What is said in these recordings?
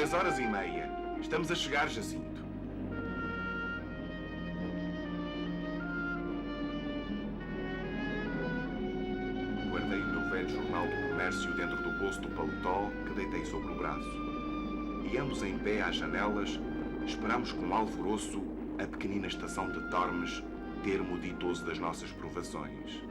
3h30. Estamos a chegar, Jacinto. Guardei o meu velho jornal do comércio dentro do bolso do paletó que deitei sobre o braço. E ambos em pé às janelas, esperamos com alvoroço a pequenina estação de Tormes, termo ditoso das nossas provações.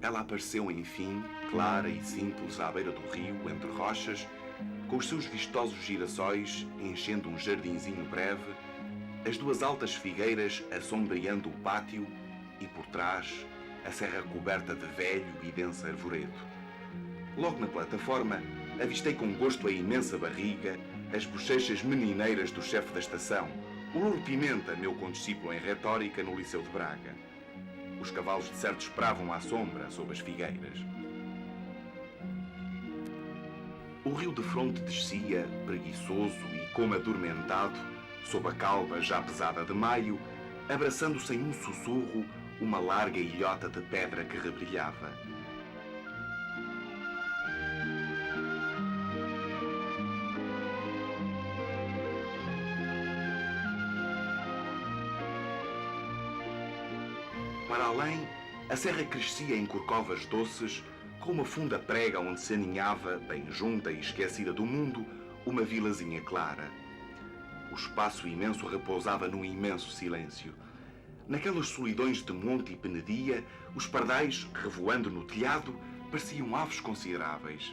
Ela apareceu, enfim, clara e simples à beira do rio, entre rochas, com os seus vistosos girassóis enchendo um jardinzinho breve, as duas altas figueiras assombreando o pátio e, por trás, a serra coberta de velho e denso arvoredo. Logo na plataforma, avistei com gosto a imensa barriga, as bochechas menineiras do chefe da estação, o Louro Pimenta, meu condiscípulo em retórica no Liceu de Braga. Os cavalos de certo esperavam à sombra sob as figueiras. O rio de fronte descia, preguiçoso e como adormentado, sob a calva já pesada de maio, abraçando sem um sussurro uma larga ilhota de pedra que rebrilhava. Para além, a serra crescia em corcovas doces, com uma funda prega onde se aninhava, bem junta e esquecida do mundo, uma vilazinha clara. O espaço imenso repousava num imenso silêncio. Naquelas solidões de monte e penedia, os pardais, revoando no telhado, pareciam aves consideráveis.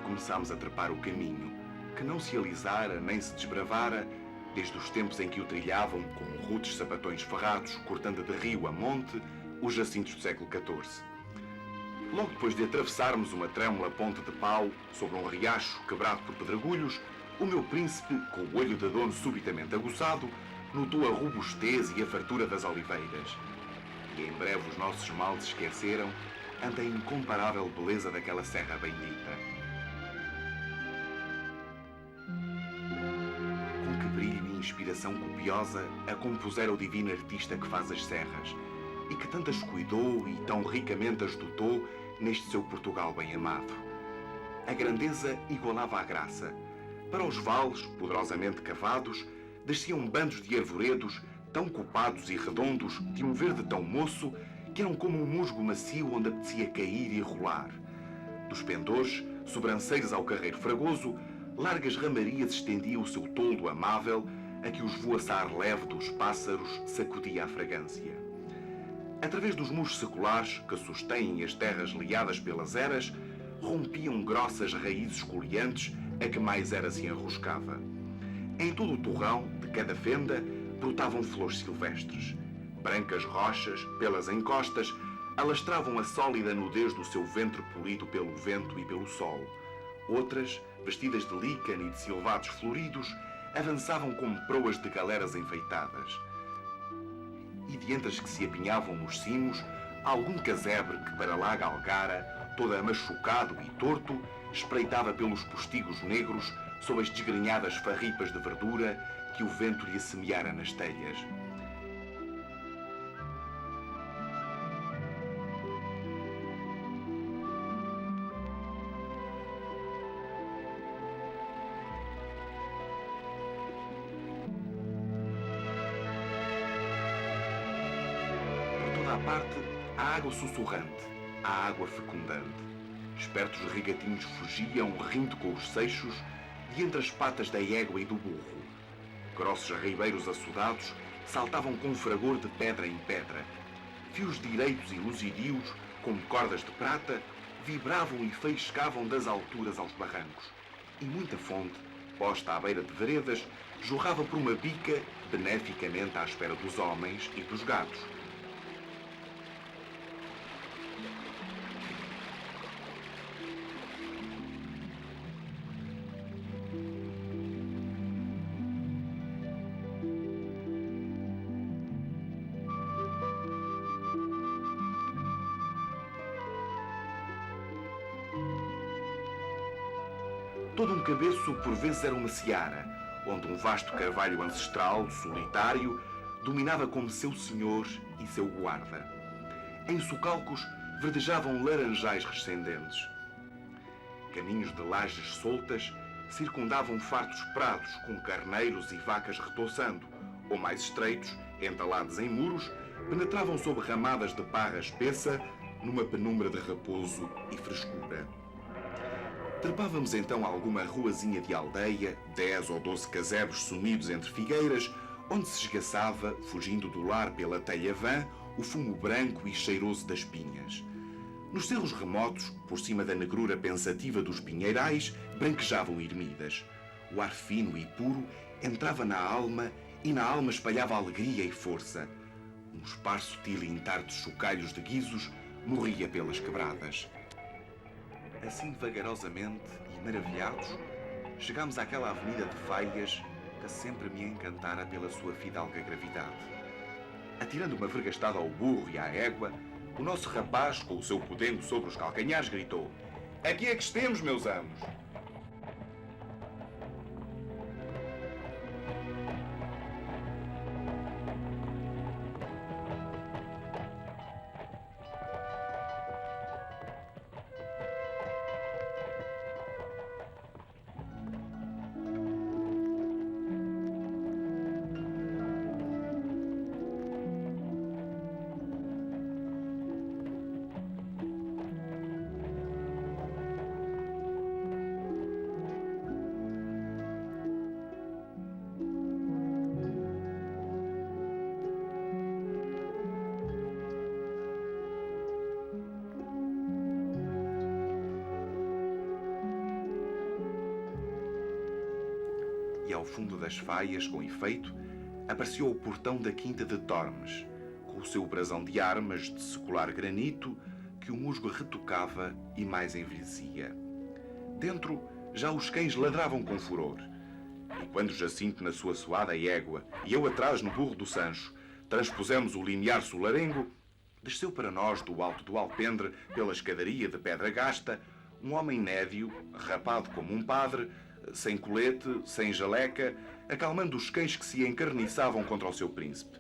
Começámos a trepar o caminho, que não se alisara nem se desbravara, desde os tempos em que o trilhavam, com rudes sapatões ferrados, cortando de rio a monte, os jacintos do século XIV. Logo depois de atravessarmos uma trêmula ponte de pau, sobre um riacho quebrado por pedregulhos, o meu príncipe, com o olho de dono subitamente aguçado, notou a robustez e a fartura das oliveiras. E em breve os nossos males esqueceram ante a incomparável beleza daquela serra bendita. Inspiração copiosa a compusera o divino artista que faz as serras e que tantas cuidou e tão ricamente as dotou neste seu Portugal bem amado. A grandeza igualava a graça. Para os vales, poderosamente cavados, desciam bandos de arvoredos tão copados e redondos de um verde tão moço que eram como um musgo macio onde apetecia cair e rolar. Dos pendores, sobranceiros ao carreiro fragoso, largas ramarias estendiam o seu toldo amável a que o esvoaçar leve dos pássaros sacudia a fragrância. Através dos muros seculares que sustêm as terras liadas pelas eras, rompiam grossas raízes coliantes a que mais era se enroscava. Em todo o torrão, de cada fenda, brotavam flores silvestres. Brancas rochas, pelas encostas, alastravam a sólida nudez do seu ventre polido pelo vento e pelo sol. Outras, vestidas de lícane e de silvados floridos, avançavam como proas de galeras enfeitadas. E de entre as que se apinhavam nos cimos, algum casebre que para lá galgara, todo amachucado e torto, espreitava pelos postigos negros sob as desgrenhadas farripas de verdura que o vento lhe semeara nas telhas. À parte, a água sussurrante, a água fecundante. Espertos regatinhos fugiam, rindo com os seixos, de entre as patas da égua e do burro. Grossos ribeiros assodados saltavam com fragor de pedra em pedra. Fios direitos e luzidios, como cordas de prata, vibravam e faiscavam das alturas aos barrancos. E muita fonte, posta à beira de veredas, jorrava por uma bica, beneficamente à espera dos homens e dos gatos. Todo um cabeço por vezes era uma seara, onde um vasto carvalho ancestral, solitário, dominava como seu senhor e seu guarda. Em socalcos verdejavam laranjais rescendentes. Caminhos de lajes soltas circundavam fartos prados com carneiros e vacas retoçando, ou mais estreitos, entalados em muros, penetravam sob ramadas de parra espessa numa penumbra de repouso e frescura. Trepávamos então a alguma ruazinha de aldeia, 10 ou 12 casebres sumidos entre figueiras, onde se esgaçava, fugindo do lar pela telha vã, o fumo branco e cheiroso das pinhas. Nos cerros remotos, por cima da negrura pensativa dos pinheirais, branquejavam ermidas. O ar fino e puro entrava na alma e na alma espalhava alegria e força. Um esparso tilintar de chocalhos de guizos morria pelas quebradas. Assim, vagarosamente e maravilhados, chegámos àquela avenida de Faias que sempre me encantara pela sua fidalga gravidade. Atirando uma vergastada ao burro e à égua, o nosso rapaz, com o seu podengo sobre os calcanhares, gritou: "Aqui é que estemos, meus amos!" E ao fundo das Faias, com efeito, apareceu o portão da quinta de Tormes, com o seu brasão de armas de secular granito que o musgo retocava e mais envelhecia. Dentro, já os cães ladravam com furor. E quando Jacinto na sua suada égua e eu atrás no burro do Sancho transpusemos o limiar solarengo, desceu para nós do alto do alpendre, pela escadaria de pedra gasta, um homem nédio, rapado como um padre, sem colete, sem jaleca, acalmando os cães que se encarniçavam contra o seu príncipe.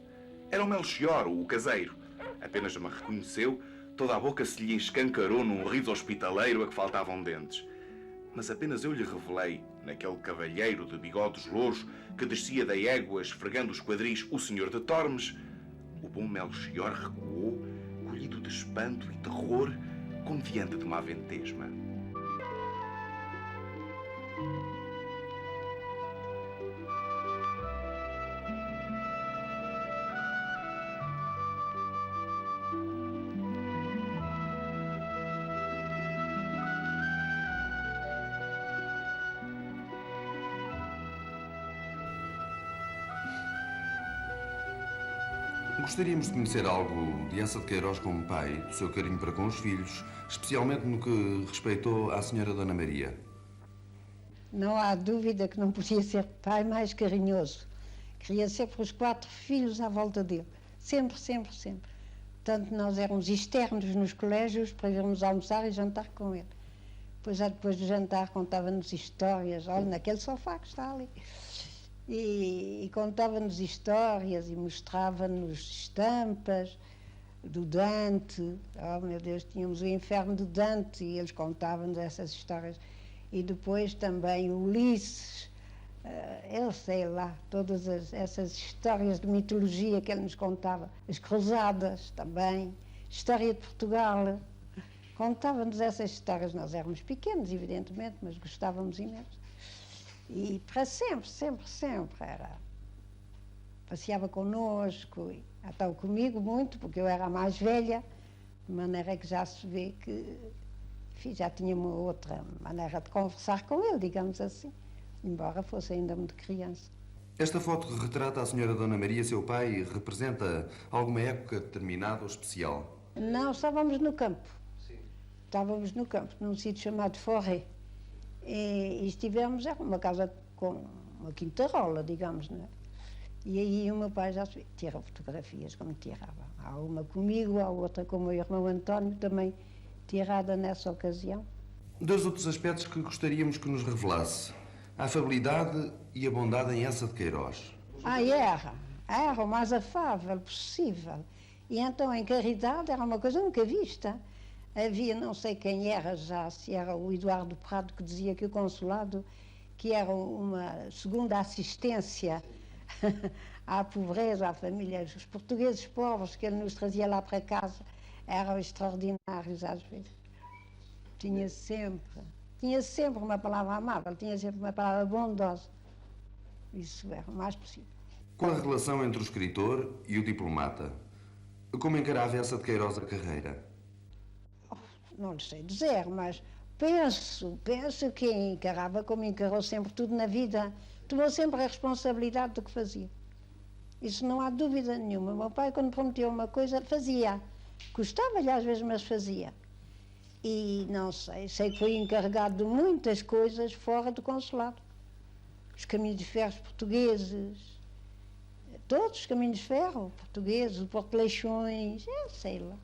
Era o Melchior, o caseiro. Apenas me reconheceu, toda a boca se lhe escancarou num riso hospitaleiro a que faltavam dentes. Mas apenas eu lhe revelei, naquele cavalheiro de bigodes louros que descia da égua esfregando os quadris o senhor de Tormes, o bom Melchior recuou, colhido de espanto e terror, como diante de uma aventesma. Gostaríamos de conhecer algo de Eça de Queiroz como pai, do seu carinho para com os filhos, especialmente no que respeitou à senhora Dona Maria. Não há dúvida que não podia ser pai mais carinhoso. Queria sempre os 4 filhos à volta dele. Sempre, sempre, sempre. Tanto nós éramos externos nos colégios para irmos almoçar e jantar com ele. Depois do jantar contava-nos histórias. Olha, naquele sofá que está ali. E contava-nos histórias e mostrava-nos estampas do Dante. Oh, meu Deus, tínhamos o Inferno de Dante e eles contavam-nos essas histórias. E depois também Ulisses, eu sei lá, todas essas histórias de mitologia que ele nos contava. As Cruzadas também, História de Portugal. Contava-nos essas histórias. Nós éramos pequenos, evidentemente, mas gostávamos imenso. E para sempre, sempre, sempre era. Passeava connosco, e estava comigo muito, porque eu era a mais velha, de maneira que já se vê que enfim, já tinha uma outra maneira de conversar com ele, digamos assim, embora fosse ainda muito criança. Esta foto que retrata a senhora Dona Maria, seu pai, representa alguma época determinada ou especial? Não, estávamos no campo. Sim. Estávamos no campo, num sítio chamado Forré. E estivemos, era uma casa com uma quintarola, digamos, não é? E aí o meu pai já tira fotografias, como tirava. Há uma comigo, há outra com o meu irmão António, também tirada nessa ocasião. Dois outros aspectos que gostaríamos que nos revelasse. A afabilidade e a bondade em Eça de Queiroz. Era o mais afável possível. E então, em caridade, era uma coisa nunca vista. Havia, não sei quem era já, se era o Eduardo Prado, que dizia que o consulado, que era uma segunda assistência à pobreza, à família, os portugueses pobres que ele nos trazia lá para casa, eram extraordinários às vezes. Tinha sempre uma palavra amável, tinha sempre uma palavra bondosa. Isso era o mais possível. Qual a relação entre o escritor e o diplomata? Como encarava Eça de Queiroz a carreira? Não lhe sei dizer, mas penso que encarava como encarou sempre tudo na vida. Tomou sempre a responsabilidade do que fazia. Isso não há dúvida nenhuma. O meu pai, quando prometeu uma coisa, fazia. Custava-lhe às vezes, mas fazia. E não sei que foi encarregado de muitas coisas fora do consulado. Os caminhos de ferro portugueses, todos os caminhos de ferro portugueses, o Porto de Leixões, sei lá,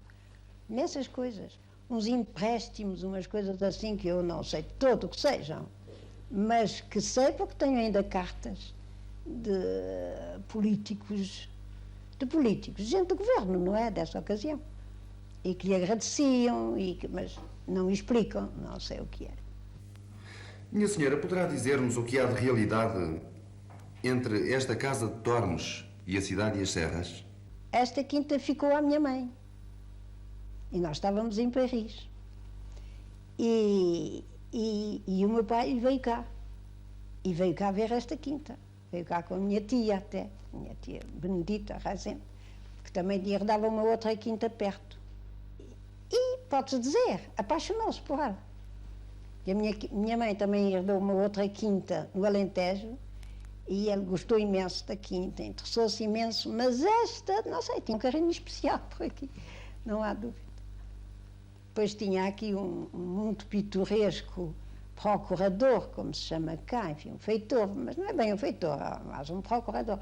imensas coisas. Uns empréstimos, umas coisas assim que eu não sei todo o que sejam, mas que sei porque tenho ainda cartas de políticos, gente do governo, não é? Dessa ocasião. E que lhe agradeciam, mas não explicam, não sei o que era. Minha senhora, poderá dizer-nos o que há de realidade entre esta casa de Tormes e a cidade e as serras? Esta quinta ficou à minha mãe. E nós estávamos em Paris. E o meu pai veio cá. E veio cá ver esta quinta. Veio cá com a minha tia até, minha tia Benedita Razende, que também lhe herdava uma outra quinta perto. E, pode-se dizer, apaixonou-se por ela. E a minha mãe também herdou uma outra quinta no Alentejo, e ele gostou imenso da quinta, interessou-se imenso, mas esta, não sei, tinha um carinho especial por aqui, não há dúvida. Depois tinha aqui um muito pitoresco procurador, como se chama cá, enfim, um feitor, mas não é bem um feitor, mas um procurador,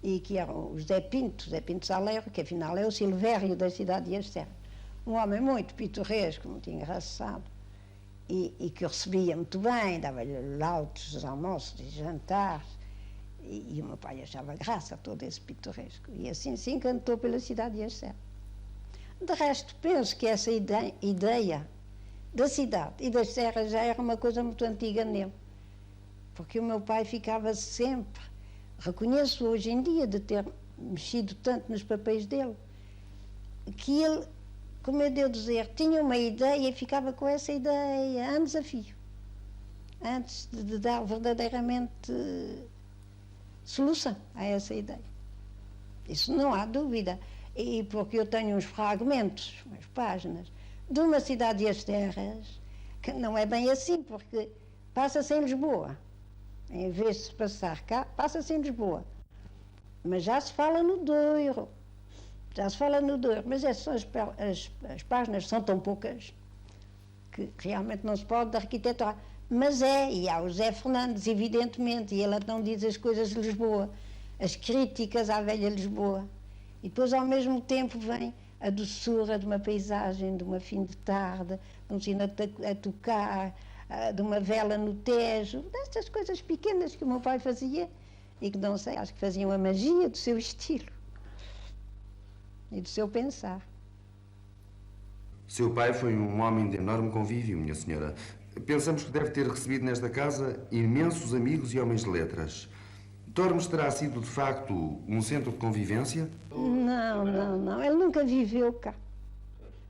e que era o José Pinto Salero, que afinal é o Silvério da cidade de Serras. Um homem muito pitoresco, muito engraçado, e que eu recebia muito bem, dava-lhe lautos, almoços e jantares, e o meu pai achava graça a todo esse pitoresco, e assim se encantou pela cidade de Serras. De resto, penso que essa ideia da cidade e das serras já era uma coisa muito antiga nele, porque o meu pai ficava sempre, reconheço hoje em dia de ter mexido tanto nos papéis dele, que ele, como eu devo dizer, tinha uma ideia e ficava com essa ideia anos a fio, antes de dar verdadeiramente solução a essa ideia. Isso não há dúvida. E porque eu tenho uns fragmentos, umas páginas, de uma cidade e as terras, que não é bem assim, porque passa-se em Lisboa. Em vez de se passar cá, passa-se em Lisboa. Mas já se fala no Douro. Mas essas as páginas são tão poucas que realmente não se pode arquiteturar. Mas e há o José Fernandes, evidentemente, e ele então diz as coisas de Lisboa, as críticas à velha Lisboa. E depois, ao mesmo tempo, vem a doçura de uma paisagem, de uma fim de tarde, de um sino a tocar, de uma vela no Tejo, destas coisas pequenas que o meu pai fazia e que, não sei, acho que faziam a magia do seu estilo e do seu pensar. Seu pai foi um homem de enorme convívio, minha senhora. Pensamos que deve ter recebido nesta casa imensos amigos e homens de letras. Tormes terá sido, de facto, um centro de convivência? Não. Ele nunca viveu cá.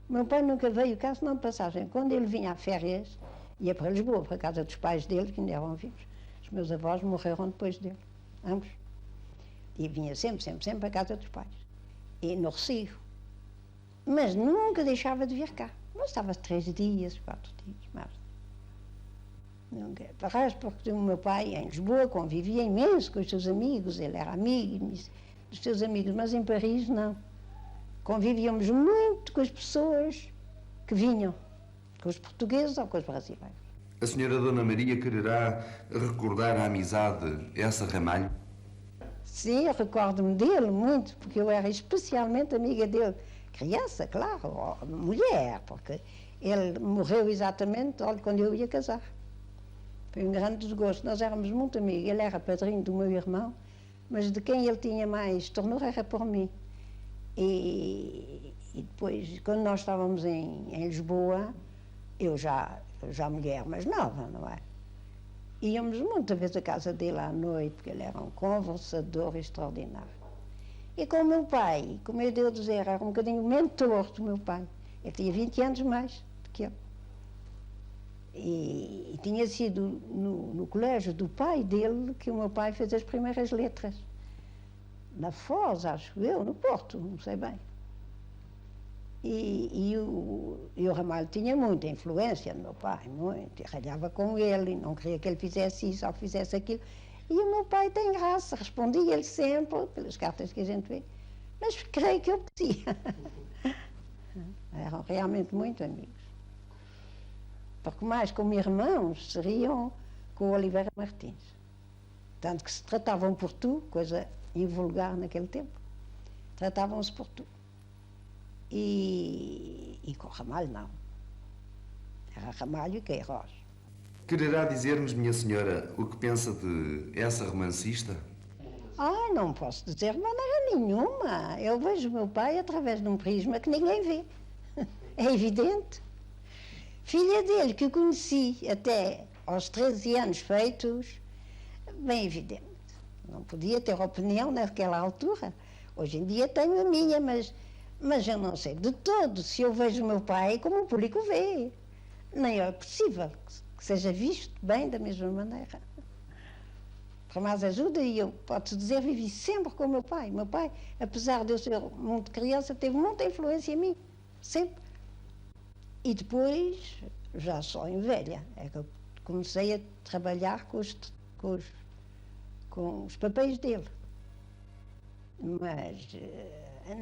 O meu pai nunca veio cá, senão de passagem. Quando ele vinha a férias, ia para Lisboa, para a casa dos pais dele, que ainda eram vivos. Os meus avós morreram depois dele, ambos. E vinha sempre para a casa dos pais. E no Recio. Mas nunca deixava de vir cá. Mas estava 3 dias, 4 dias, mais. De resto, porque o meu pai em Lisboa convivia imenso com os seus amigos, ele era amigo dos seus amigos, mas em Paris não. Convivíamos muito com as pessoas que vinham, com os portugueses ou com os brasileiros. A senhora Dona Maria quererá recordar a amizade Eça Ramalho? Sim, eu recordo-me dele muito, porque eu era especialmente amiga dele. Criança, claro, mulher, porque Ele morreu exatamente, olha, quando eu ia casar. Foi um grande desgosto. Nós éramos muito amigos. Ele era padrinho do meu irmão, mas de quem ele tinha mais ternura era por mim. E depois, quando nós estávamos em Lisboa, eu já mulher mais nova, não é? Íamos muitas vezes à casa dele à noite, porque ele era um conversador extraordinário. E com o meu pai, como eu devo dizer, era um bocadinho mentor do meu pai. Ele tinha 20 anos mais do que eu. E tinha sido no colégio do pai dele que o meu pai fez as primeiras letras. Na Foz, acho eu, no Porto, não sei bem. E o Ramalho tinha muita influência no meu pai, muito. Eu ralhava com ele, não queria que ele fizesse isso ou fizesse aquilo. E o meu pai tem graça, respondia-lhe sempre, pelas cartas que a gente vê, mas creio que obedecia. Eram realmente muito amigos. Porque mais como irmãos seriam com o Oliveira Martins. Tanto que se tratavam por tu, coisa invulgar naquele tempo. Tratavam-se por tu. E com Ramalho não. Era Ramalho e Queiroz. Quererá dizer-nos, minha senhora, o que pensa de essa romancista? Não posso dizer de maneira nenhuma. Eu vejo o meu pai através de um prisma que ninguém vê. É evidente. Filha dele, que eu conheci até aos 13 anos feitos, bem evidente. Não podia ter opinião naquela altura. Hoje em dia tenho a minha, mas eu não sei de todo se eu vejo o meu pai como o público vê. Nem é possível que seja visto bem da mesma maneira. Para mais ajuda, e eu, posso dizer, vivi sempre com o meu pai. Meu pai, apesar de eu ser muito criança, teve muita influência em mim, sempre. E depois, já só em velha, é que eu comecei a trabalhar com os papéis dele. Mas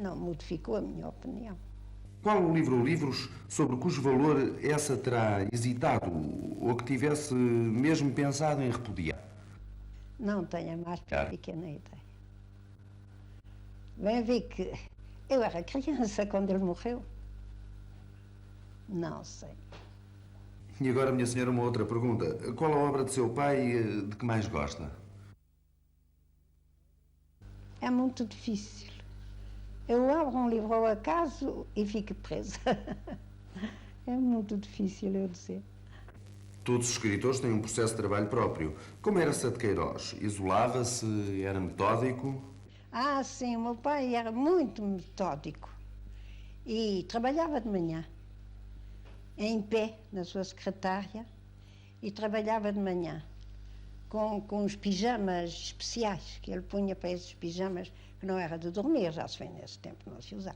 não modificou a minha opinião. Qual o livro ou livros sobre cujo valor essa terá hesitado ou que tivesse mesmo pensado em repudiar? Não tenho a mais pequena ideia. Bem a ver que eu era criança quando ele morreu. Não sei. E agora, minha senhora, uma outra pergunta. Qual a obra de seu pai de que mais gosta? É muito difícil. Eu abro um livro ao acaso e fico presa. É muito difícil eu dizer. Todos os escritores têm um processo de trabalho próprio. Como era Sá de Queiroz? Isolava-se? Era metódico? Sim, o meu pai era muito metódico. E trabalhava de manhã, em pé, na sua secretária, e trabalhava de manhã, com os pijamas especiais, que ele punha para esses pijamas, que não era de dormir, já se vê nesse tempo, não se usava.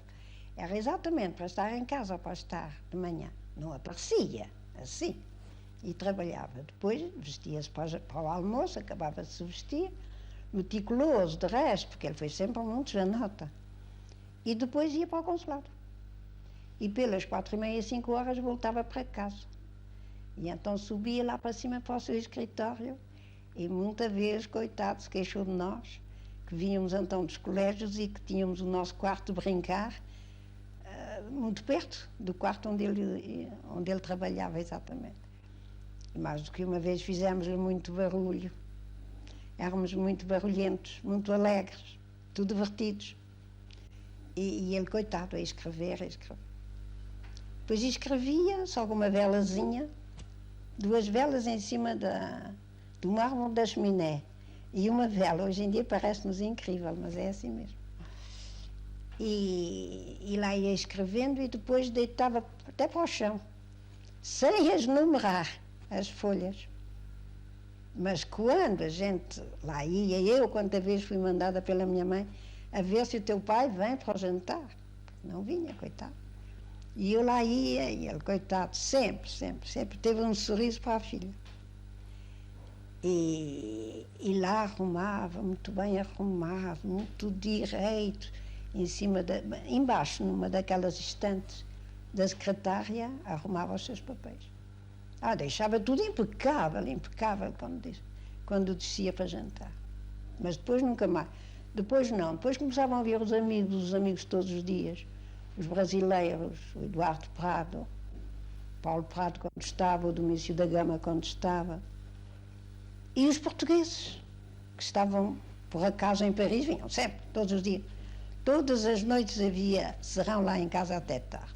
Era exatamente para estar em casa ou para estar de manhã. Não aparecia, assim. E trabalhava. Depois vestia-se para o almoço, acabava de se vestir, meticuloso de resto, porque ele foi sempre muito janota. E depois ia para o consulado. E pelas 4h30, 5 horas voltava para casa. E então subia lá para cima para o seu escritório e muita vez, coitado, se queixou de nós, que vínhamos então dos colégios e que tínhamos o nosso quarto de brincar muito perto do quarto onde ele trabalhava exatamente. E mais do que uma vez fizemos-lhe muito barulho. Éramos muito barulhentos, muito alegres, tudo divertidos. E ele, coitado, a escrever. Depois escrevia só com uma velazinha, 2 velas em cima do mármore da chaminé. E uma vela, hoje em dia parece-nos incrível, mas é assim mesmo. E lá ia escrevendo e depois deitava até para o chão, sem as numerar, as folhas. Mas quando a gente lá ia, eu quanta vez fui mandada pela minha mãe a ver se o teu pai vem para o jantar. Não vinha, coitado. E eu lá ia, e ele, coitado, sempre teve um sorriso para a filha. E lá arrumava, muito bem arrumado, muito direito, embaixo, numa daquelas estantes da secretária, arrumava os seus papéis. Deixava tudo impecável, quando descia para jantar. Mas depois nunca mais. Depois não, depois começavam a vir os amigos todos os dias, os brasileiros, o Eduardo Prado, Paulo Prado quando estava, o Domício da Gama quando estava. E os portugueses, que estavam por acaso em Paris, vinham sempre, todos os dias. Todas as noites havia serrão lá em casa até tarde.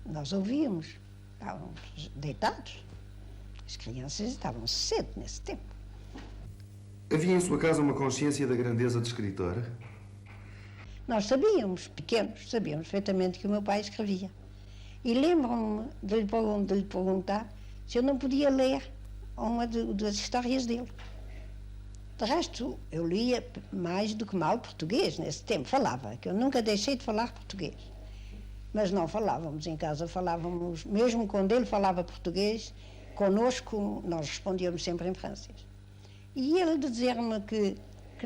Nós ouvíamos, estávamos deitados. As crianças estavam cedo nesse tempo. Havia em sua casa uma consciência da grandeza de escritora? Nós sabíamos, pequenos, sabíamos perfeitamente que o meu pai escrevia. E lembro-me de lhe perguntar se eu não podia ler uma das histórias dele. De resto, eu lia mais do que mal português nesse tempo. Falava, que eu nunca deixei de falar português. Mas não falávamos em casa, falávamos, mesmo quando ele falava português, conosco nós respondíamos sempre em francês. E ele dizer-me que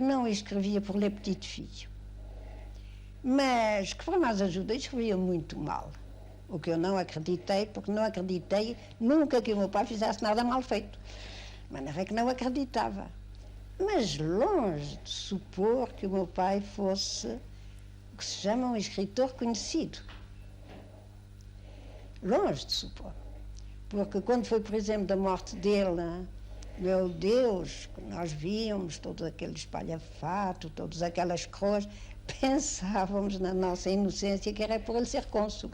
não escrevia por le petit filho, mas que para mais ajuda escrevia muito mal. O que eu não acreditei, porque não acreditei nunca que o meu pai fizesse nada mal feito. Mas não é que não acreditava. Mas longe de supor que o meu pai fosse o que se chama um escritor conhecido. Longe de supor. Porque quando foi, por exemplo, da morte dele, meu Deus, nós víamos todo aquele espalhafato, todas aquelas crôs, pensávamos na nossa inocência que era por ele ser cônsul.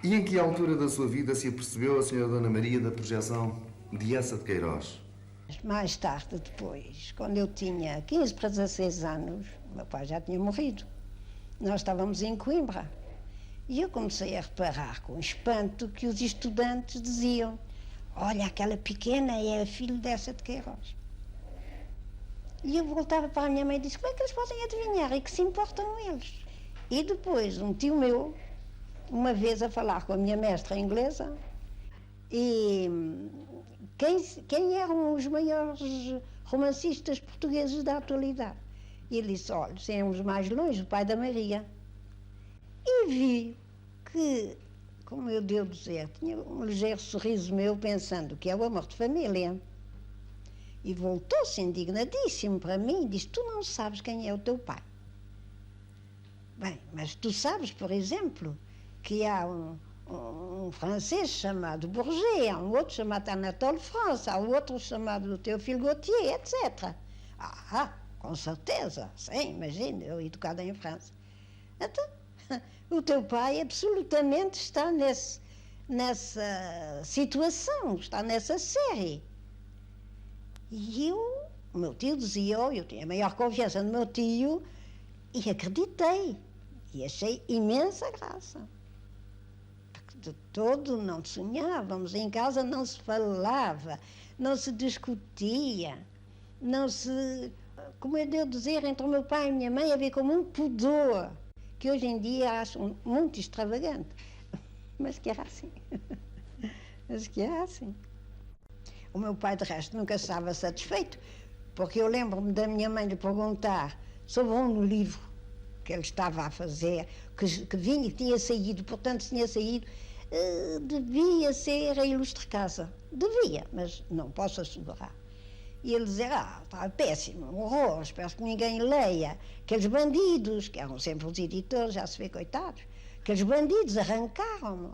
E em que altura da sua vida se apercebeu a senhora Dona Maria da projeção de Essa de Queiroz? Mais tarde, depois, quando eu tinha 15 para 16 anos, meu pai já tinha morrido. Nós estávamos em Coimbra. E eu comecei a reparar com espanto que os estudantes diziam: olha, aquela pequena é a filha dessa de Queiroz. E eu voltava para a minha mãe e disse: como é que eles podem adivinhar e que se importam eles? E depois, um tio meu, uma vez a falar com a minha mestra inglesa, e quem eram os maiores romancistas portugueses da atualidade? E ele disse: olha, temos mais longe o pai da Maria. E vi que, como eu devo dizer, tinha um ligeiro sorriso meu pensando que é o amor de família. E voltou-se indignadíssimo para mim e disse: tu não sabes quem é o teu pai. Bem, mas tu sabes, por exemplo, que há um francês chamado Bourget, há um outro chamado Anatole France, há outro chamado Théophile Gautier, etc. Ah, com certeza, sim, imagina, eu educada em França. Então, o teu pai absolutamente está nessa situação, está nessa série. E o meu tio dizia, eu tinha a maior confiança no meu tio, e acreditei, e achei imensa graça. Porque de todo não sonhávamos, em casa não se falava, não se discutia, não se... Como eu devo dizer, entre o meu pai e a minha mãe havia como um pudor, que hoje em dia acho muito extravagante, mas que era assim. Mas que era assim. O meu pai, de resto, nunca estava satisfeito, porque eu lembro-me da minha mãe lhe perguntar sobre um livro que ele estava a fazer, que vinha, que tinha saído, portanto, se tinha saído, devia ser a Ilustre Casa. Devia, mas não posso assegurar. E ele dizia: está péssimo, um horror, espero que ninguém leia. Aqueles bandidos, que eram sempre os editores, já se vê, coitados, aqueles bandidos arrancaram-me.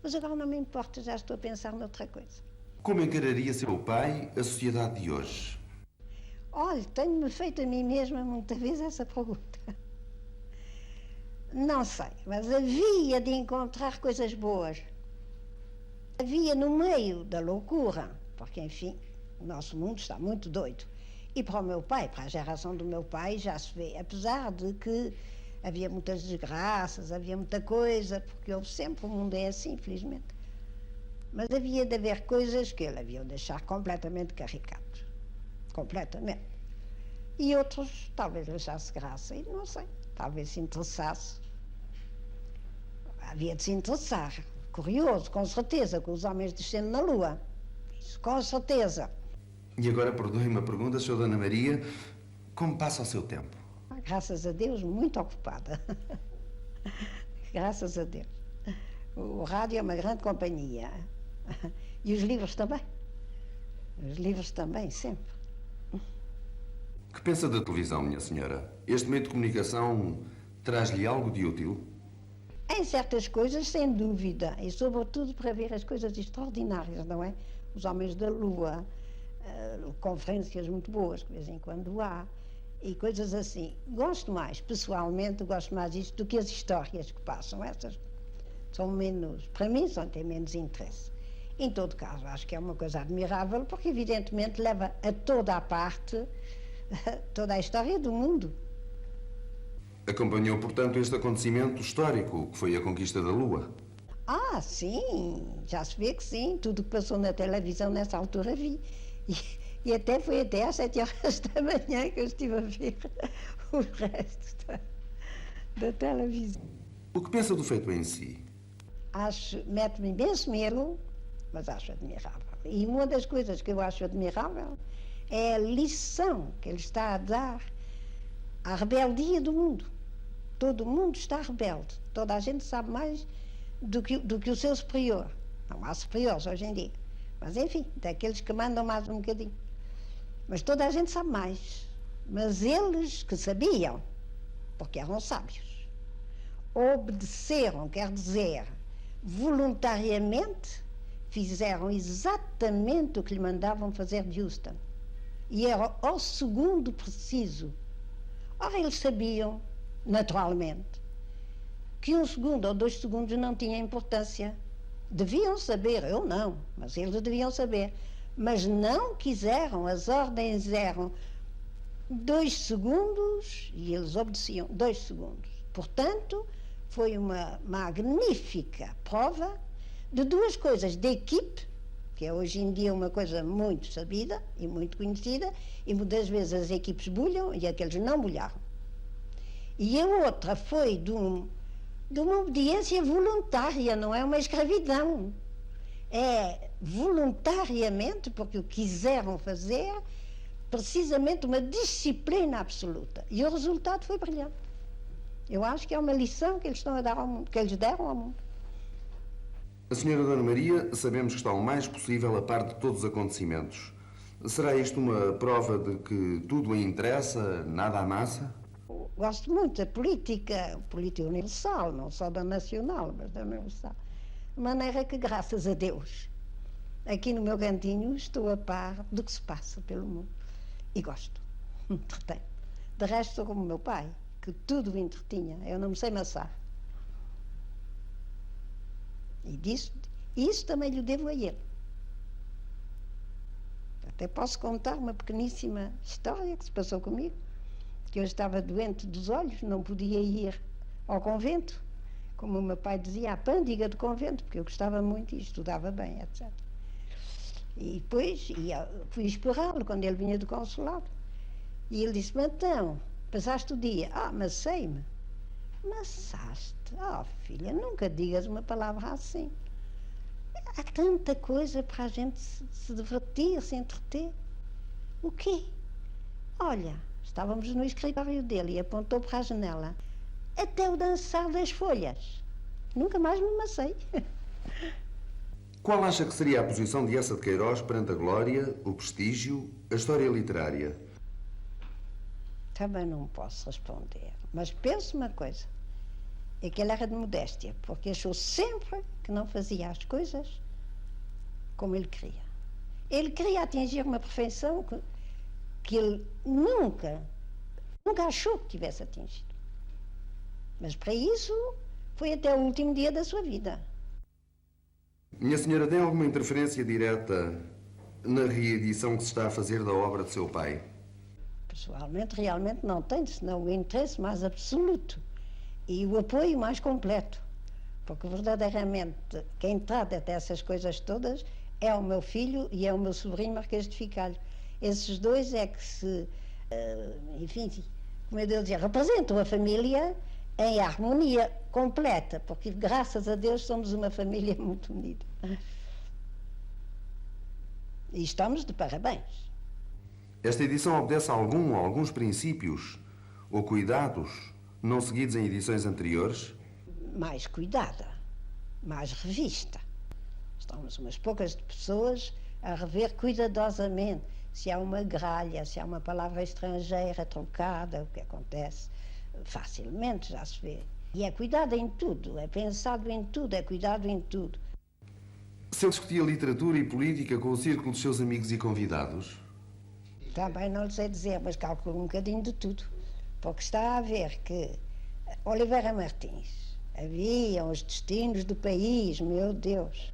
Mas agora não me importa, já estou a pensar noutra coisa. Como encararia seu pai a sociedade de hoje? Olha, tenho-me feito a mim mesma muitas vezes essa pergunta. Não sei, mas havia de encontrar coisas boas. Havia no meio da loucura, porque, enfim, o nosso mundo está muito doido. E para o meu pai, para a geração do meu pai, já se vê, apesar de que havia muitas desgraças, havia muita coisa, porque houve sempre, o mundo é assim, infelizmente. Mas havia de haver coisas que ele havia de deixar completamente caricatos. Completamente. E outros talvez deixasse graça, e não sei, talvez se interessasse. Havia de se interessar. Curioso, com certeza, com os homens descendo na Lua. Isso, com certeza. E agora, perdoe-me a pergunta, Sra. Dona Maria, como passa o seu tempo? Graças a Deus, muito ocupada. Graças a Deus. O rádio é uma grande companhia. E os livros também. Os livros também, sempre. Que pensa da televisão, minha senhora? Este meio de comunicação traz-lhe algo de útil? Em certas coisas, sem dúvida, e sobretudo para ver as coisas extraordinárias, não é? Os Homens da Lua, conferências muito boas, que de vez em quando há, e coisas assim. Gosto mais, pessoalmente, gosto mais disto do que as histórias que passam. Essas são menos, para mim, têm menos interesse. Em todo caso, acho que é uma coisa admirável, porque evidentemente leva a toda a parte, toda a história do mundo. Acompanhou, portanto, este acontecimento histórico, que foi a conquista da Lua? Ah, sim, já se vê que sim. Tudo o que passou na televisão nessa altura vi. E até foi até às 7 horas da manhã que eu estive a ver o resto da televisão. O que pensa do feito em si? Mete-me imenso medo, mas acho admirável. E uma das coisas que eu acho admirável é a lição que ele está a dar à rebeldia do mundo. Todo o mundo está rebelde. Toda a gente sabe mais do que o seu superior. Não há superiores hoje em dia. Mas, enfim, daqueles que mandam mais um bocadinho. Mas toda a gente sabe mais. Mas eles que sabiam, porque eram sábios, obedeceram, quer dizer, voluntariamente, fizeram exatamente o que lhe mandavam fazer de Houston. E era ao segundo preciso. Ora, eles sabiam, naturalmente, que 1 segundo ou 2 segundos não tinha importância. Deviam saber, eu não, mas eles deviam saber. Mas não quiseram, as ordens eram 2 segundos e eles obedeciam 2 segundos. Portanto, foi uma magnífica prova de 2 coisas, de equipe, que é hoje em dia uma coisa muito sabida e muito conhecida, e muitas vezes as equipes bulham e aqueles não bulharam. E a outra foi de uma obediência voluntária, não é uma escravidão. É voluntariamente, porque o quiseram fazer, precisamente uma disciplina absoluta. E o resultado foi brilhante. Eu acho que é uma lição que eles estão a dar ao mundo, que eles deram ao mundo. A senhora Dona Maria, sabemos que está o mais possível a par de todos os acontecimentos. Será isto uma prova de que tudo a interessa, nada amassa? Gosto muito da política universal, não só da nacional, mas da universal. De maneira que, graças a Deus, aqui no meu cantinho estou a par do que se passa pelo mundo. E gosto, me entretenho. De resto, sou como o meu pai, que tudo me entretinha. Eu não me sei maçar. E isso também lhe devo a ele. Até posso contar uma pequeníssima história que se passou comigo, que eu estava doente dos olhos, não podia ir ao convento, como o meu pai dizia, à pândiga do convento, porque eu gostava muito e estudava bem, etc. E depois fui esperá-lo quando ele vinha do consulado. E ele disse-me, então, passaste o dia? Macei-me. Maçaste? Filha, nunca digas uma palavra assim. Há tanta coisa para a gente se divertir, se entreter. O quê? Olha, estávamos no escritório dele e apontou para a janela. Até o dançar das folhas. Nunca mais me macei. Qual acha que seria a posição de Eça de Queiroz perante a glória, o prestígio, a história literária? Também não posso responder. Mas penso uma coisa. É que ele era de modéstia, porque achou sempre que não fazia as coisas como ele queria. Ele queria atingir uma perfeição que ele nunca achou que tivesse atingido. Mas para isso foi até o último dia da sua vida. Minha senhora, tem alguma interferência direta na reedição que se está a fazer da obra de seu pai? Pessoalmente, realmente não tenho, senão o interesse mais absoluto e o apoio mais completo. Porque verdadeiramente quem trata dessas coisas todas é o meu filho e é o meu sobrinho Marquês de Ficalho. Esses dois é que se, enfim, como eu devo dizer, representam a família em harmonia completa, porque graças a Deus somos uma família muito unida. E estamos de parabéns. Esta edição obedece a alguns princípios ou cuidados não seguidos em edições anteriores? Mais cuidada, mais revista. Estamos umas poucas pessoas a rever cuidadosamente se há uma gralha, se há uma palavra estrangeira trocada, o que acontece facilmente, já se vê. E é cuidado em tudo, é pensado em tudo, é cuidado em tudo. Se ele discutia literatura e política com o círculo dos seus amigos e convidados? Também não lhe sei dizer, mas calculo um bocadinho de tudo. Porque está a ver que Oliveira Martins, havia os destinos do país, meu Deus.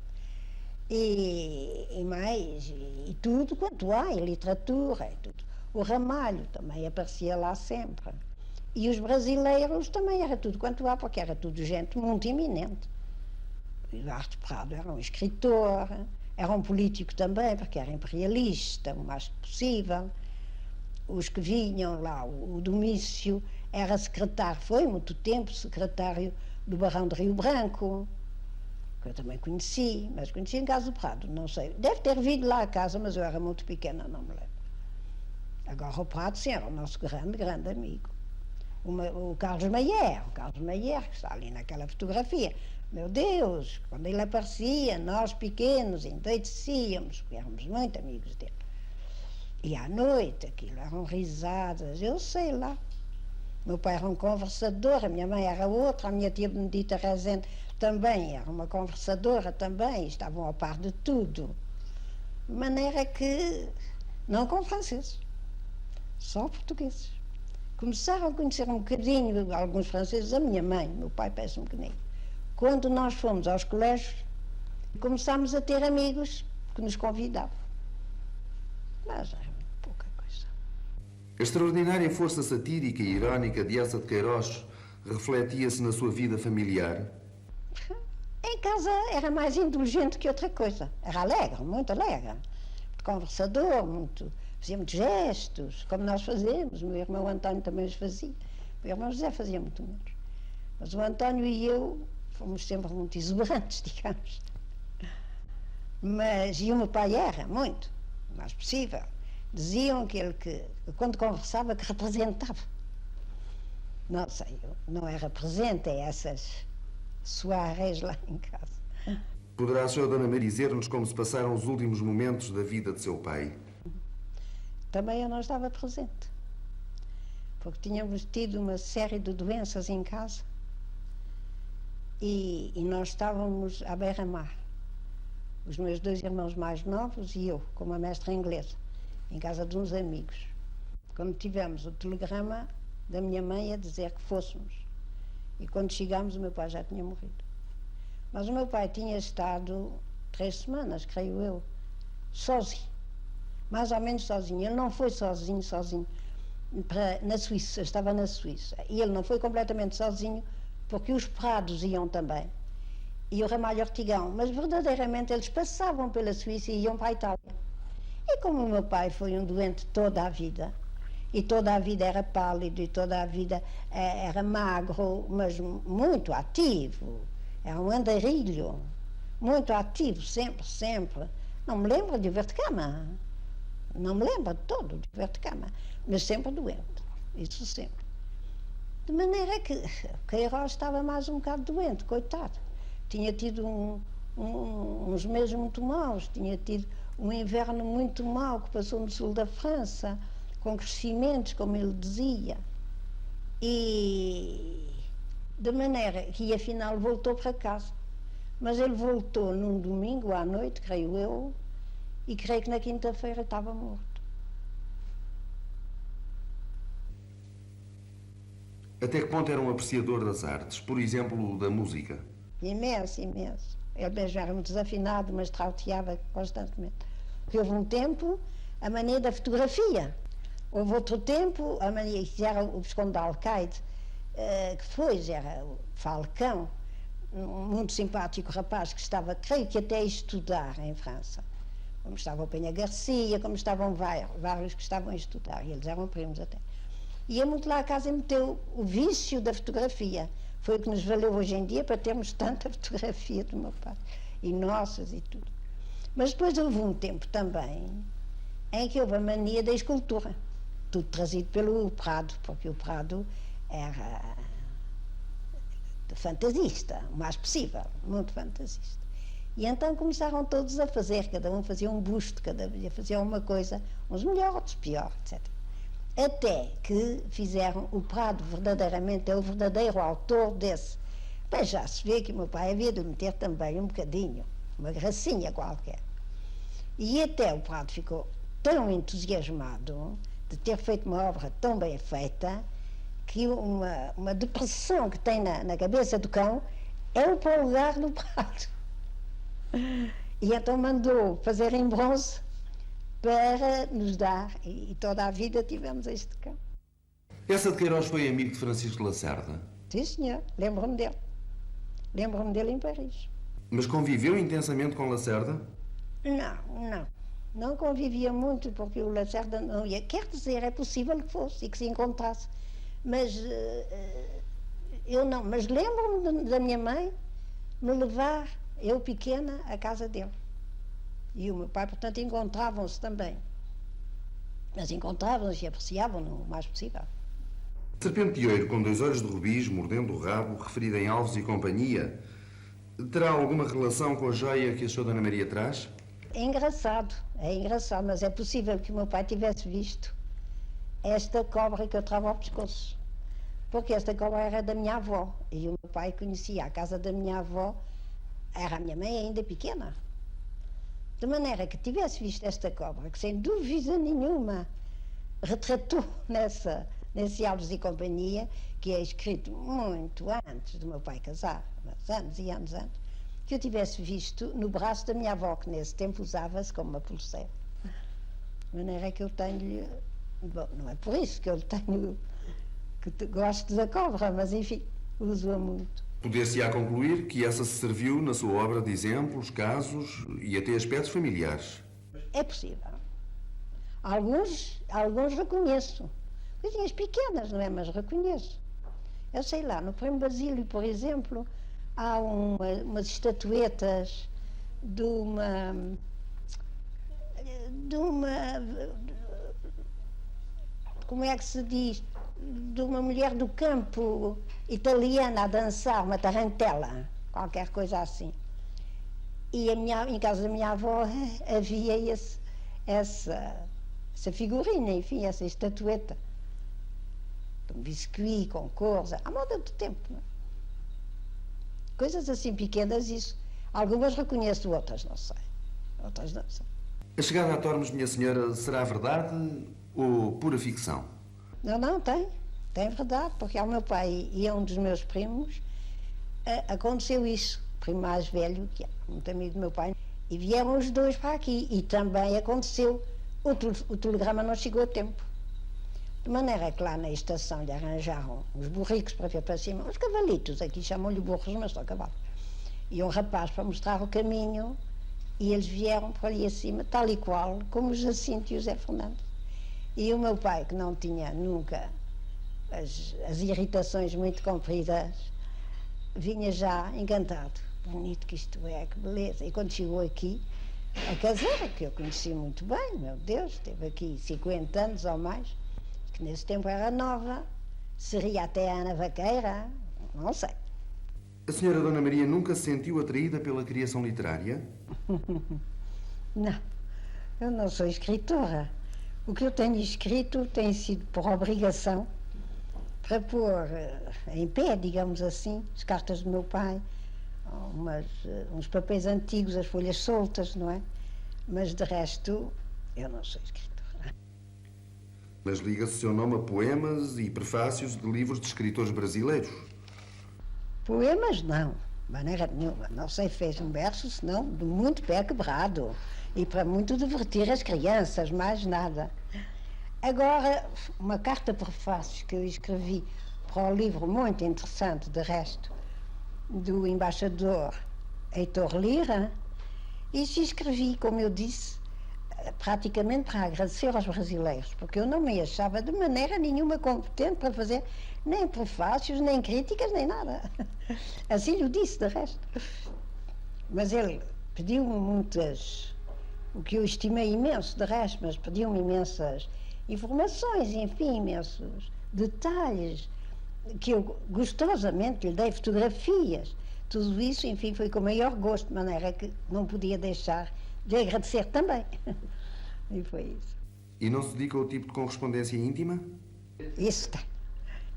E mais, e tudo quanto há, e literatura, e tudo. O Ramalho também aparecia lá sempre. E os brasileiros também era tudo quanto há, porque era tudo gente muito eminente. O Eduardo Prado era um escritor, era um político também, porque era imperialista, o mais possível. Os que vinham lá, o Domício era secretário, foi muito tempo secretário do Barão de Rio Branco, que eu também conheci, mas conheci em casa do Prado, não sei. Deve ter vindo lá a casa, mas eu era muito pequena, não me lembro. Agora o Prado, sim, era o nosso grande, grande amigo. O Carlos Maier, que está ali naquela fotografia. Meu Deus, quando ele aparecia, nós pequenos endoidecíamos, porque éramos muito amigos dele. E à noite, aquilo eram risadas, eu sei lá. Meu pai era um conversador, a minha mãe era outra, a minha tia Benedita Rezende também era uma conversadora também, estavam ao par de tudo. De maneira que, não com franceses, só portugueses. Começaram a conhecer um bocadinho alguns franceses, a minha mãe, meu pai parece-me que nem. Quando nós fomos aos colégios, começámos a ter amigos que nos convidavam. Mas era pouca coisa. A extraordinária força satírica e irónica de Eça de Queiroz refletia-se na sua vida familiar? Em casa era mais indulgente que outra coisa. Era alegre, muito alegre. Conversador, fazia muitos gestos, como nós fazemos. O meu irmão António também os fazia. O meu irmão José fazia muito menos. Mas o António e eu fomos sempre muito exuberantes, digamos. E o meu pai era muito, o mais possível. Diziam que ele, quando conversava, que representava. Não sei, não era presente a essas soirées lá em casa. Poderá a senhora Dona Maria dizer-nos como se passaram os últimos momentos da vida de seu pai? Também eu não estava presente, porque tínhamos tido uma série de doenças em casa e nós estávamos à beira-mar, os meus dois irmãos mais novos e eu, com uma mestra inglesa, em casa de uns amigos. Quando tivemos o telegrama da minha mãe a dizer que fôssemos, e quando chegámos o meu pai já tinha morrido. Mas o meu pai tinha estado 3 semanas, creio eu, sozinho. Mais ou menos sozinho. Ele não foi sozinho, na Suíça, estava na Suíça. E ele não foi completamente sozinho, porque os Prados iam também. E o Ramalho Ortigão. Mas verdadeiramente eles passavam pela Suíça e iam para a Itália. E como o meu pai foi um doente toda a vida, e toda a vida era pálido, e toda a vida era magro, mas muito ativo, era um andarilho, muito ativo, sempre, sempre. Não me lembro de ver de cama. Não me lembro de todo de ver de cama, mas sempre doente, isso sempre. De maneira que Queiroz estava mais um bocado doente, coitado. Tinha tido uns meses muito maus, tinha tido um inverno muito mau que passou no sul da França, com crescimentos, como ele dizia. E de maneira que afinal voltou para casa. Mas ele voltou num domingo à noite, creio eu, e creio que na quinta-feira estava morto. Até que ponto era um apreciador das artes, por exemplo, da música? Imenso, imenso. Ele mesmo era muito desafinado, mas trauteava constantemente. Porque houve um tempo a mania da fotografia. Houve outro tempo a mania, que era o Visconde de Alcaide, que depois era o Falcão, um muito simpático rapaz que estava, creio que até a estudar em França. Como estava o Penha Garcia, como estavam vários que estavam a estudar, e eles eram primos até. Ia muito lá à casa e meteu o vício da fotografia. Foi o que nos valeu hoje em dia para termos tanta fotografia do meu pai, e nossas e tudo. Mas depois houve um tempo também em que houve a mania da escultura, tudo trazido pelo Prado, porque o Prado era fantasista, o mais possível, muito fantasista. E então começaram todos a fazer, cada um fazia um busto, cada um fazia uma coisa, uns melhor, outros pior, etc. Até que fizeram o Prado, verdadeiramente, é o verdadeiro autor desse. Mas já se vê que o meu pai havia de meter também um bocadinho, uma gracinha qualquer. E até o Prado ficou tão entusiasmado de ter feito uma obra tão bem feita, que uma depressão que tem na cabeça do cão é o polegar do Prado. E então mandou fazer em bronze para nos dar, e toda a vida tivemos este cão. Essa de Queiroz foi amigo de Francisco de Lacerda? Sim, senhor, lembro-me dele. Lembro-me dele em Paris. Mas conviveu intensamente com Lacerda? Não convivia muito, porque o Lacerda não ia. Quer dizer, é possível que fosse e que se encontrasse. Mas eu não. Mas lembro-me da minha mãe me levar, eu pequena, à casa dele. E o meu pai, portanto, encontravam-se também. Mas encontravam-se e apreciavam-no o mais possível. Serpente de ouro com 2 olhos de rubis, mordendo o rabo, referida em Alves e Companhia, terá alguma relação com a joia que a sua Dona Maria traz? É engraçado, mas é possível que o meu pai tivesse visto esta cobra que eu trago ao pescoço. Porque esta cobra era da minha avó, e o meu pai conhecia a casa da minha avó, era a minha mãe ainda pequena. De maneira que tivesse visto esta cobra, que sem dúvida nenhuma retratou nesse Alves e Companhia, que é escrito muito antes do meu pai casar, mas anos e anos antes, que eu tivesse visto no braço da minha avó, que nesse tempo usava-se como uma pulseira. De maneira que eu tenho... Bom, não é por isso que eu tenho... que gosto da cobra, mas enfim, uso-a muito. Poder-se-á concluir que essa se serviu na sua obra de exemplos, casos e até aspectos familiares. É possível. Alguns reconheço. Coisinhas pequenas, não é? Mas reconheço. Eu sei lá, no Primo Basílio, por exemplo, há umas estatuetas de uma como é que se diz? De uma mulher do campo italiana a dançar, uma tarantela, qualquer coisa assim. E em casa da minha avó havia essa figurinha, enfim, essa estatueta. Um biscuit com cores, à moda do tempo. Não é? Coisas assim pequenas, isso. Algumas reconheço, outras não sei. A chegada a Tormes, minha senhora, será verdade ou pura ficção? Não, tem verdade, porque ao meu pai e a um dos meus primos aconteceu isso. O primo mais velho, que é muito amigo do meu pai, e vieram os dois para aqui. E também aconteceu, o telegrama não chegou a tempo. De maneira que lá na estação lhe arranjaram uns burricos para ver para cima, uns cavalitos, aqui chamam-lhe burros, mas são cavalos. E um rapaz para mostrar o caminho, e eles vieram para ali acima, tal e qual, como o Jacinto e o Zé Fernandes. E o meu pai, que não tinha nunca as irritações muito compridas, vinha já encantado. Bonito que isto é, que beleza. E quando chegou aqui, a caseira, que eu conheci muito bem, meu Deus, esteve aqui 50 anos ou mais, que nesse tempo era nova, seria até a Ana Vaqueira, não sei. A senhora Dona Maria nunca se sentiu atraída pela criação literária? Não, eu não sou escritora. O que eu tenho escrito tem sido por obrigação, para pôr em pé, digamos assim, as cartas do meu pai, uns papéis antigos, as folhas soltas, não é? Mas de resto, eu não sou escritora. Mas liga-se o seu nome a poemas e prefácios de livros de escritores brasileiros? Poemas, não. De maneira nenhuma. Não sei, fez um verso, senão de muito pé quebrado. E para muito divertir as crianças, mais nada. Agora, uma carta prefácio que eu escrevi para o livro muito interessante, de resto, do embaixador Heitor Lira, e se escrevi, como eu disse, praticamente para agradecer aos brasileiros, porque eu não me achava de maneira nenhuma competente para fazer nem prefácios, nem críticas, nem nada. Assim lhe disse, de resto. Mas ele pediu-me muitas, o que eu estimei imenso, de resto, mas pediu-me imensas informações, enfim, imensos detalhes, que eu gostosamente lhe dei, fotografias. Tudo isso, enfim, foi com o maior gosto, de maneira que não podia deixar de agradecer também. E foi isso. E não se dedica ao tipo de correspondência íntima? Isso tem.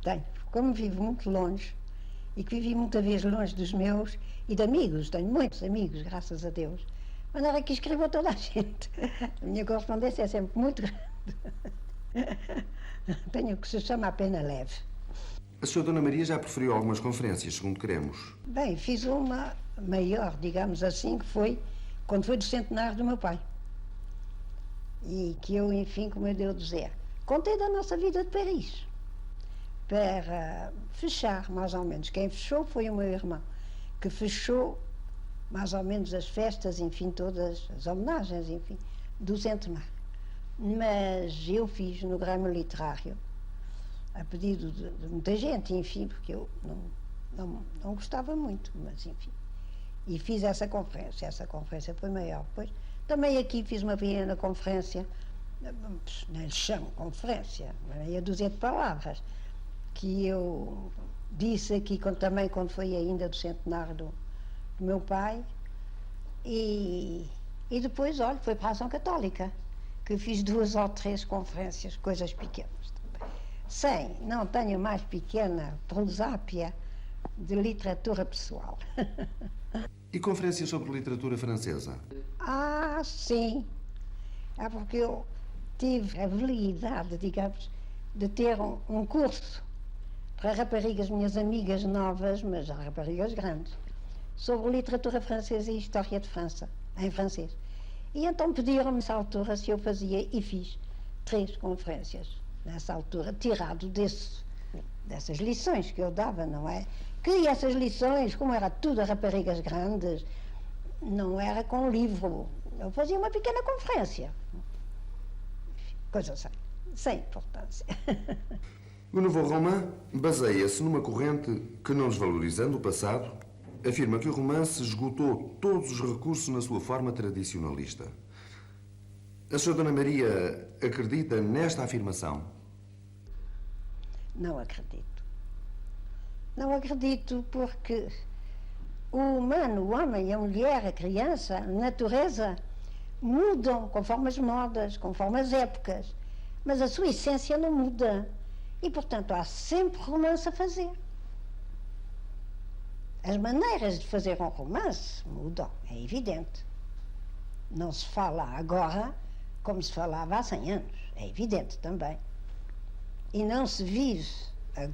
Tenho. Como vivo muito longe e que vivi muitas vezes longe dos meus e de amigos, tenho muitos amigos, graças a Deus, mas era que escrevo a toda a gente. A minha correspondência é sempre muito grande. Tenho o que se chama a pena leve. A sra. Dona Maria já preferiu algumas conferências, segundo queremos. Bem, fiz uma maior, digamos assim, que foi quando foi do centenário do meu pai. E que eu, enfim, como eu devo dizer, contei da nossa vida de Paris. Para fechar, mais ou menos. Quem fechou foi o meu irmão, que fechou mais ou menos as festas, enfim, todas as homenagens, enfim, do centenário. Mas eu fiz no Grêmio Literário, a pedido de muita gente, enfim, porque eu não gostava muito, mas enfim. E fiz essa conferência foi maior. Depois, também aqui fiz uma pequena conferência, nem lhe chamo conferência, meia dúzia de palavras, que eu disse aqui também quando foi ainda do centenário do meu pai, e depois, olha, foi para a Ação Católica, que fiz 2 ou 3 conferências, coisas pequenas também. Não tenho mais pequena prosápia de literatura pessoal. E conferências sobre literatura francesa? Ah, sim. É porque eu tive a habilidade, digamos, de ter um curso para raparigas, minhas amigas novas, mas raparigas grandes, sobre literatura francesa e história de França, em francês. E então pediram-me nessa altura se eu fazia, e fiz 3 conferências nessa altura, tirado dessas lições que eu dava, não é? Que essas lições, como era tudo a raparigas grandes, não era com livro. Eu fazia uma pequena conferência. Coisa sem importância. O Nouveau Roman baseia-se numa corrente que, não desvalorizando o passado, afirma que o romance esgotou todos os recursos na sua forma tradicionalista. A sra. Dona Maria acredita nesta afirmação? Não acredito. Não acredito porque o humano, o homem, a mulher, a criança, a natureza mudam conforme as modas, conforme as épocas, mas a sua essência não muda. E, portanto, há sempre romance a fazer. As maneiras de fazer um romance mudam, é evidente. Não se fala agora como se falava há 100 anos, é evidente também. E não se vive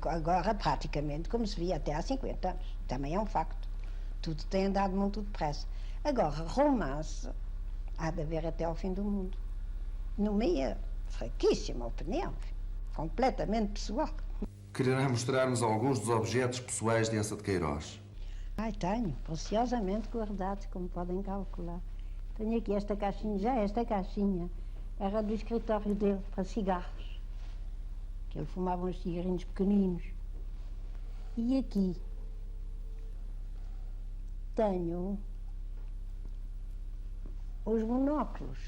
agora praticamente como se via até há 50 anos. Também é um facto. Tudo tem andado muito depressa. Agora, romance há de haver até ao fim do mundo. Na minha fraquíssima opinião, completamente pessoal. Quererá mostrar-nos alguns dos objetos pessoais de Eça de Queiroz? Ai, tenho, preciosamente guardados, como podem calcular. Tenho aqui esta caixinha era do escritório dele, para cigarros, que ele fumava uns cigarrinhos pequeninos. E aqui tenho os monóculos.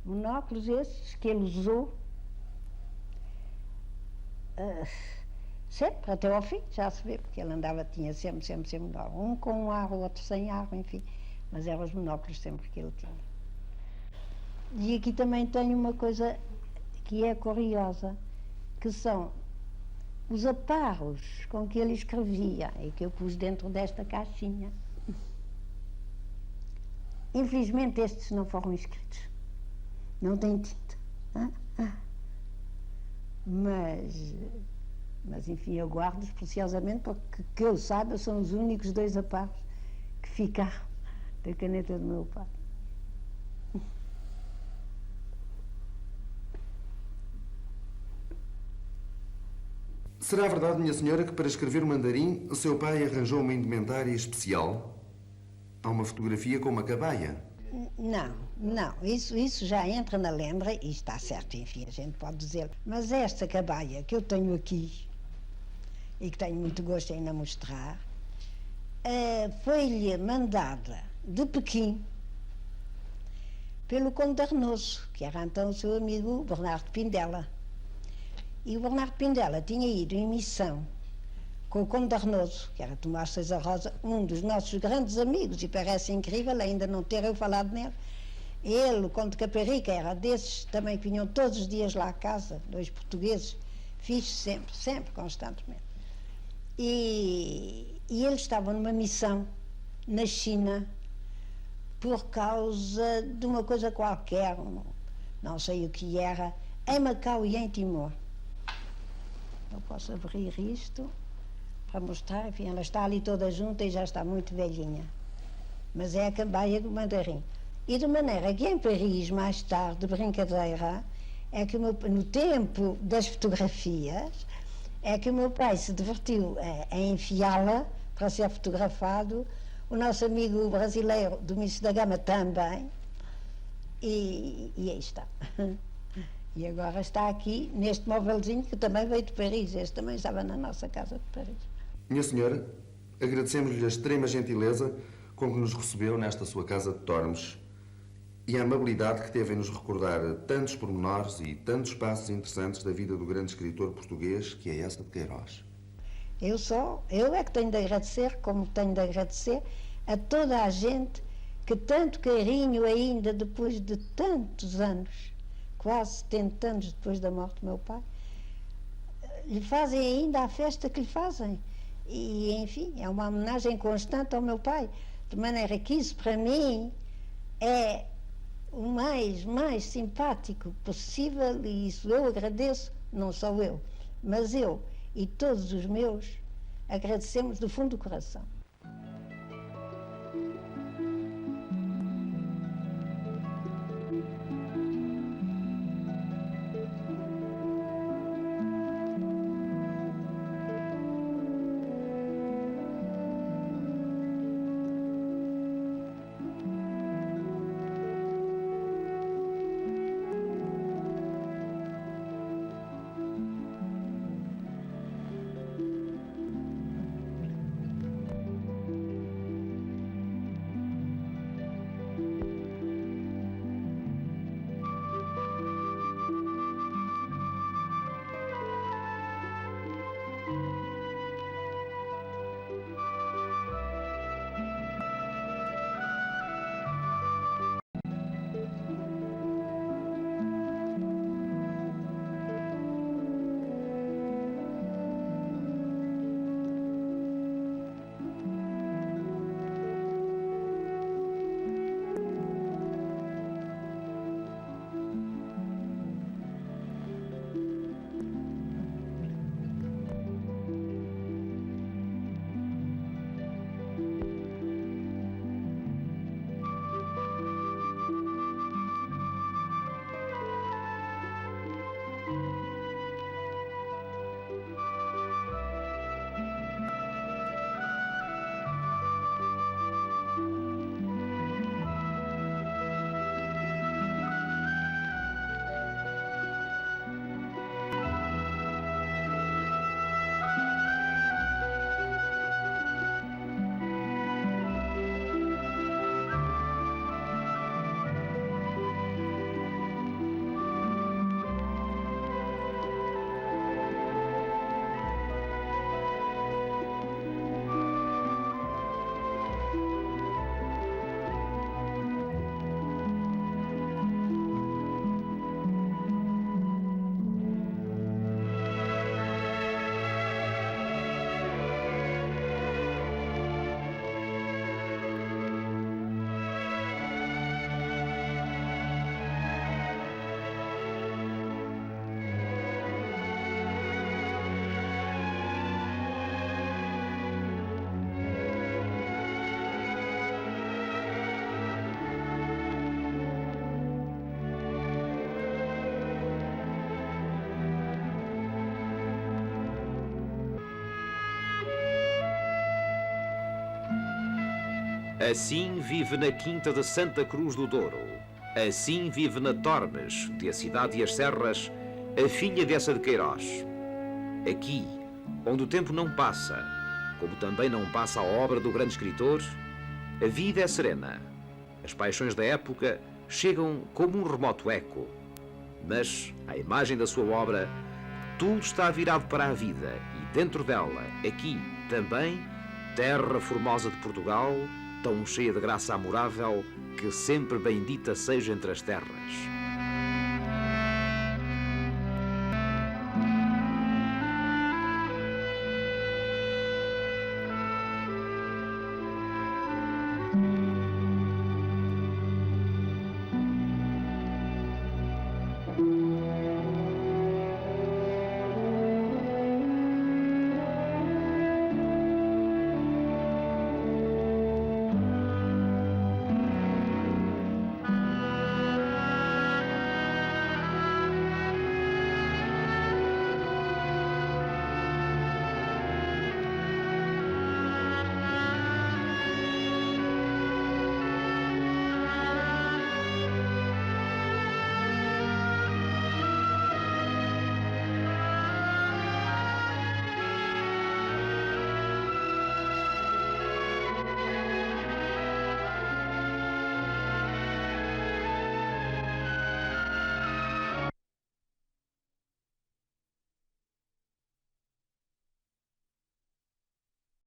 Monóculos esses que ele usou sempre, até ao fim, já se vê, porque ele andava, tinha sempre, um com um ar, o outro sem ar, enfim, mas eram os monóculos sempre que ele tinha. E aqui também tenho uma coisa que é curiosa, que são os aparos com que ele escrevia e que eu pus dentro desta caixinha. Infelizmente estes não foram escritos, não têm tinta. Mas enfim, eu guardo-os preciosamente porque, que eu saiba, são os únicos 2 aparos que ficaram da caneta do meu pai. Será verdade, minha senhora, que para escrever o mandarim, o seu pai arranjou uma indumentária especial? Há uma fotografia com uma cabaia. Não, isso já entra na lembra e está certo, enfim, a gente pode dizer. Mas esta cabaia que eu tenho aqui, e que tenho muito gosto em mostrar, foi-lhe mandada de Pequim pelo Conde de Arnoso, que era então o seu amigo Bernardo Pindella. E o Bernardo Pindella tinha ido em missão com o Conde de Arnoso, que era Tomás César Rosa, um dos nossos grandes amigos, e parece incrível ainda não ter eu falado nele. Ele, o Conde Caparica, era desses também que vinham todos os dias lá à casa, 2 portugueses, fixe sempre, constantemente. E eles estavam numa missão na China por causa de uma coisa qualquer, não sei o que era, em Macau e em Timor. Eu posso abrir isto para mostrar, enfim, ela está ali toda junta e já está muito velhinha. Mas é a cambaia do mandarim. E de maneira que em Paris, mais tarde, de brincadeira, é que no tempo das fotografias, é que o meu pai se divertiu a enfiá-la para ser fotografado, o nosso amigo brasileiro, Domingos da Gama, também, e aí está. E agora está aqui, neste móvelzinho, que também veio de Paris, este também estava na nossa casa de Paris. Minha senhora, agradecemos-lhe a extrema gentileza com que nos recebeu nesta sua casa de Tormes e a amabilidade que teve em nos recordar tantos pormenores e tantos passos interessantes da vida do grande escritor português que é Eça de Queiroz. Eu é que tenho de agradecer, como tenho de agradecer a toda a gente que tanto carinho ainda depois de tantos anos, quase 70 anos depois da morte do meu pai, lhe fazem ainda a festa que lhe fazem. E, enfim, é uma homenagem constante ao meu pai, de maneira que isso, para mim, é o mais simpático possível, e isso eu agradeço, não só eu, mas eu e todos os meus agradecemos do fundo do coração. Assim vive na Quinta de Santa Cruz do Douro. Assim vive na Tormes, de A Cidade e as Serras, a filha de Eça de Queiroz. Aqui, onde o tempo não passa, como também não passa a obra do grande escritor, a vida é serena. As paixões da época chegam como um remoto eco. Mas, à imagem da sua obra, tudo está virado para a vida e dentro dela, aqui também, terra formosa de Portugal, tão cheia de graça amorável, que sempre bendita seja entre as terras.